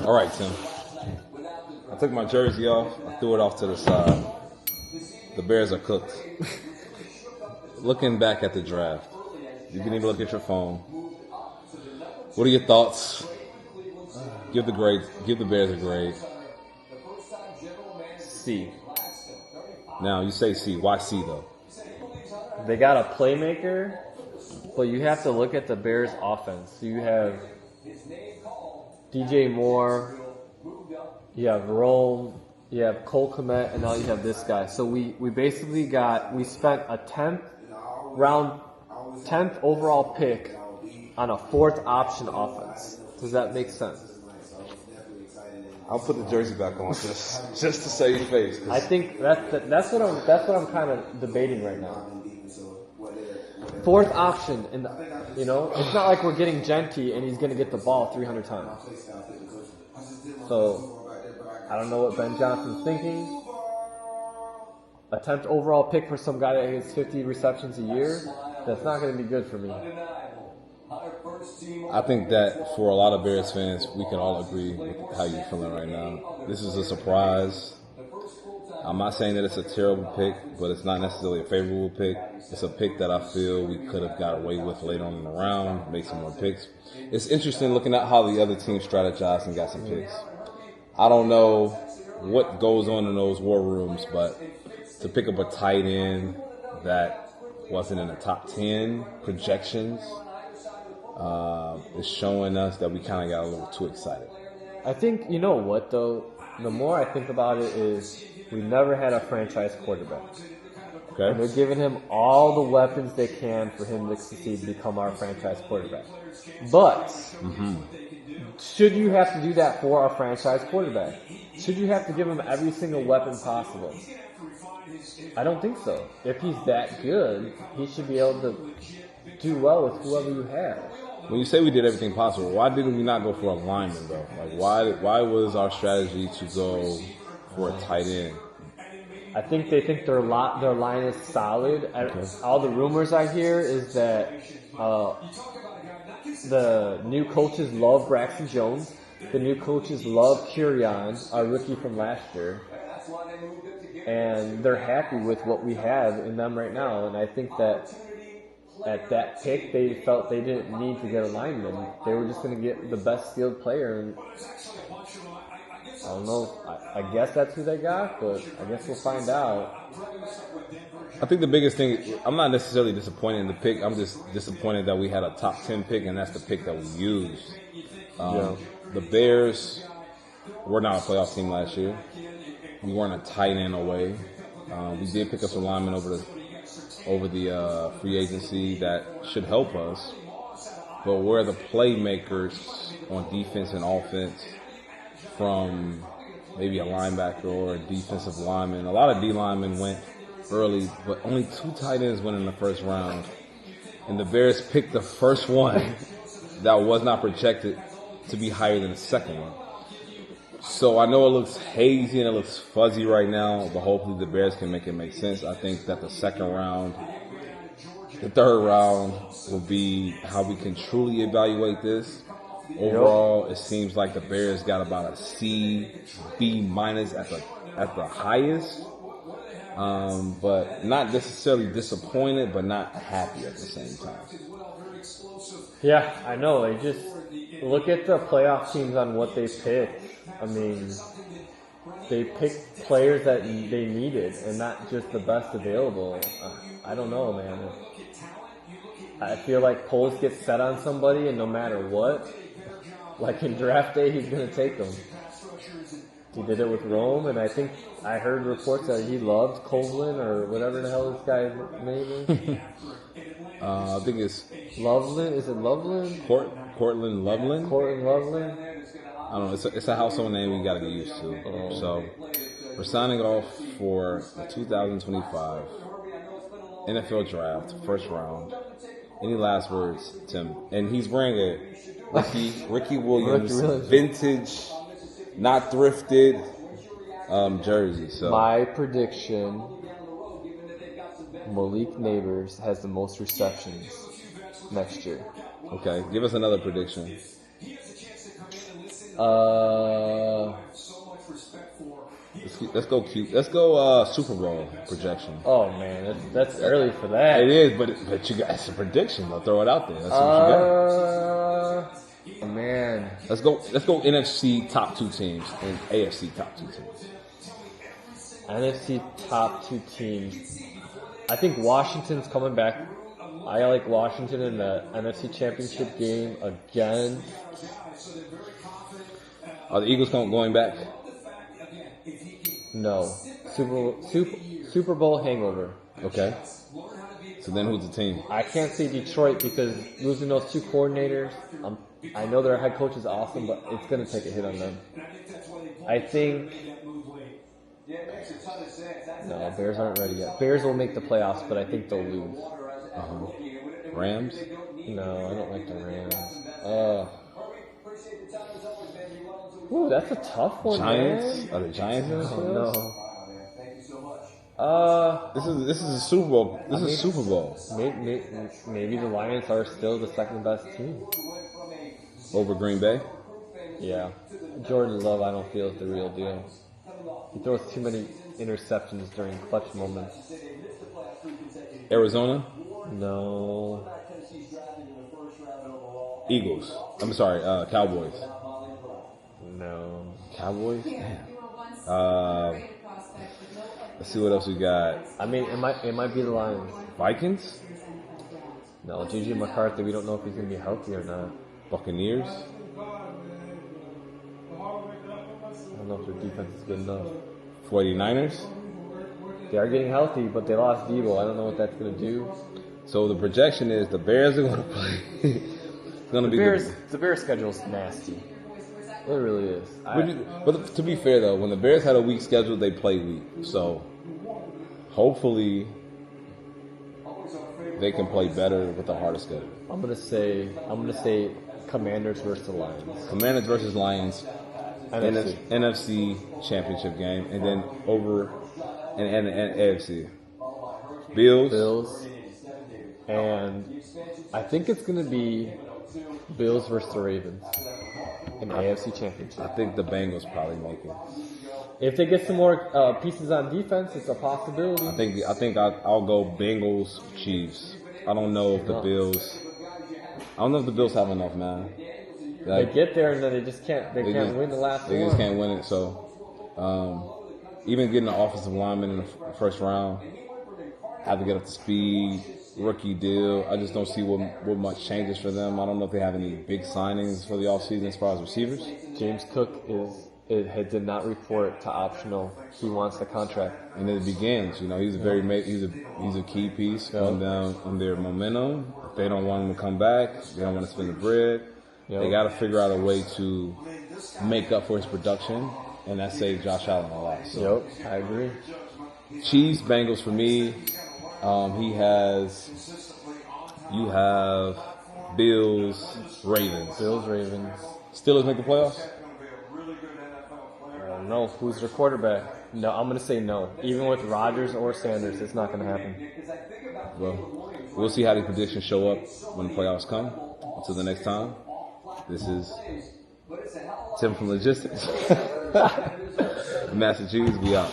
All right, Tim. I took my jersey off. I threw it off to the side. The Bears are cooked. Looking back at the draft, you can even look at your phone. What are your thoughts? Give the Bears a grade. C. Now, you say C. Why C, though? They got a playmaker, but you have to look at the Bears' offense. So you have DJ Moore, you have Rome, you have Cole Kmet, and now you have this guy. So we basically spent a 10th overall pick on a fourth option offense. Does that make sense? I'll put the jersey back on just to save face. I think that's what I'm kind of debating right now. Fourth option, it's not like we're getting Genty and he's going to get the ball 300 times. So I don't know what Ben Johnson's thinking. A 10th overall pick for some guy that gets 50 receptions a year, that's not going to be good for me. I think that for a lot of Bears fans, we can all agree with how you're feeling right now. This is a surprise. I'm not saying that it's a terrible pick, but it's not necessarily a favorable pick. It's a pick that I feel we could have got away with later on in the round, make some more picks. It's interesting looking at how the other team strategized and got some picks. I don't know what goes on in those war rooms, but to pick up a tight end that wasn't in the top 10 projections is showing us that we kind of got a little too excited. I think, you know what, though? The more I think about it is we never had a franchise quarterback. Okay. And they're giving him all the weapons they can for him to succeed to become our franchise quarterback. But should you have to do that for our franchise quarterback? Should you have to give him every single weapon possible? I don't think so. If he's that good, he should be able to do well with whoever you have. When you say we did everything possible, why didn't we not go for a lineman, though? Like, why was our strategy to go for a tight end? I think they think their line is solid. Okay. All the rumors I hear is that the new coaches love Braxton Jones. The new coaches love Kurion, our rookie from last year. And they're happy with what we have in them right now. And I think that at that pick, they felt they didn't need to get a lineman. They were just going to get the best skilled player. And I don't know. I guess that's who they got, but I guess we'll find out. I think the biggest thing, I'm not necessarily disappointed in the pick. I'm just disappointed that we had a top 10 pick, and that's the pick that we used. The Bears were not a playoff team last year. We weren't a tight end away. We did pick up some linemen over the free agency that should help us. But we're the playmakers on defense and offense from maybe a linebacker or a defensive lineman. A lot of D linemen went early, but only 2 tight ends went in the first round. And the Bears picked the first one that was not projected to be higher than the second one. So I know it looks hazy and it looks fuzzy right now, but hopefully the Bears can make it make sense. I think that the third round will be how we can truly evaluate this. Overall, it seems like the Bears got about a C, B minus at the highest. But not necessarily disappointed, but not happy at the same time. Yeah, I know. They just look at the playoff teams on what they picked. I mean, they picked players that they needed and not just the best available. I don't know, man. I feel like Poles gets set on somebody, and no matter what, like in draft day, he's going to take them. He did it with Rome, and I think I heard reports that he loved Coughlin or whatever the hell this guy's name is. I think it's Loveland. Is it Loveland? Cortland Loveland. Cortland Loveland. I don't know. It's a household name we got to get used to. So we're signing off for the 2025 NFL Draft, first round. Any last words, Tim? And he's wearing a Ricky Williams vintage, not thrifted jersey. So my prediction: Malik Neighbors has the most receptions next year. Okay, give us another prediction. Let's go Super Bowl projection. Oh man, that's early for that. It is, but you got it's a prediction. I'll throw it out there. That's what you got. Man, let's go NFC top 2 teams and AFC top 2 teams. NFC top 2 teams. I think Washington's coming back. I like Washington in the NFC Championship game again. Are the Eagles going back? No. Super Bowl hangover. Okay. So then who's the team? I can't say Detroit because losing those 2 coordinators, I know their head coach is awesome, but it's going to take a hit on them. I think... No, Bears aren't ready yet. Bears will make the playoffs, but I think they'll lose. Rams? No, I don't like the Rams. Ooh, that's a tough one, Giants? man. Are the Giants in this? No. This is a Super Bowl. This is Super Bowl. Maybe the Lions are still the second best team. Over Green Bay? Yeah. Jordan Love, I don't feel is the real deal. He throws too many interceptions during clutch moments. Arizona? No. Eagles. I'm sorry, Cowboys. No. Cowboys? Damn. Let's see what else we got. I mean, it might be the Lions. Vikings? No, J.J. McCarthy, we don't know if he's going to be healthy or not. Buccaneers? I don't know if their defense is good enough. 49ers? They are getting healthy, but they lost Debo. I don't know what that's going to do. So the projection is the Bears are going to play. It's going to be the Bears' schedule is nasty. It really is. But to be fair, though, when the Bears had a weak schedule, they played weak. So hopefully they can play better with a harder schedule. I'm gonna say Commanders versus the Lions. Commanders versus Lions. NFC Championship game, and then over and AFC. Bills. And I think it's going to be Bills versus the Ravens in the AFC Championship. I think the Bengals probably make it. If they get some more pieces on defense, it's a possibility. I think I'll go Bengals Chiefs. I don't know if the Bills. I don't know if the Bills have enough, man. They get there and then they just can't. They can't win the last one. They just can't win it. So, even getting an offensive lineman in the first round, have to get up to speed. Rookie deal. I just don't see what much changes for them. I don't know if they have any big signings for the offseason as far as receivers. James Cook did not report to optional. He wants the contract, and it begins. You know, he's a key piece on them on their momentum. If they don't want him to come back, they don't want to spend the bread. Yep. They got to figure out a way to make up for his production, and that saved Josh Allen a lot. So. Yep, I agree. Chiefs, Bengals for me. You have Bills, Ravens. Steelers make the playoffs? I don't know. Who's their quarterback? No, I'm going to say no. Even with Rodgers or Sanders, it's not going to happen. Well, we'll see how the predictions show up when the playoffs come. Until the next time, this is Tim from Logistics. Master Cheeze, we out.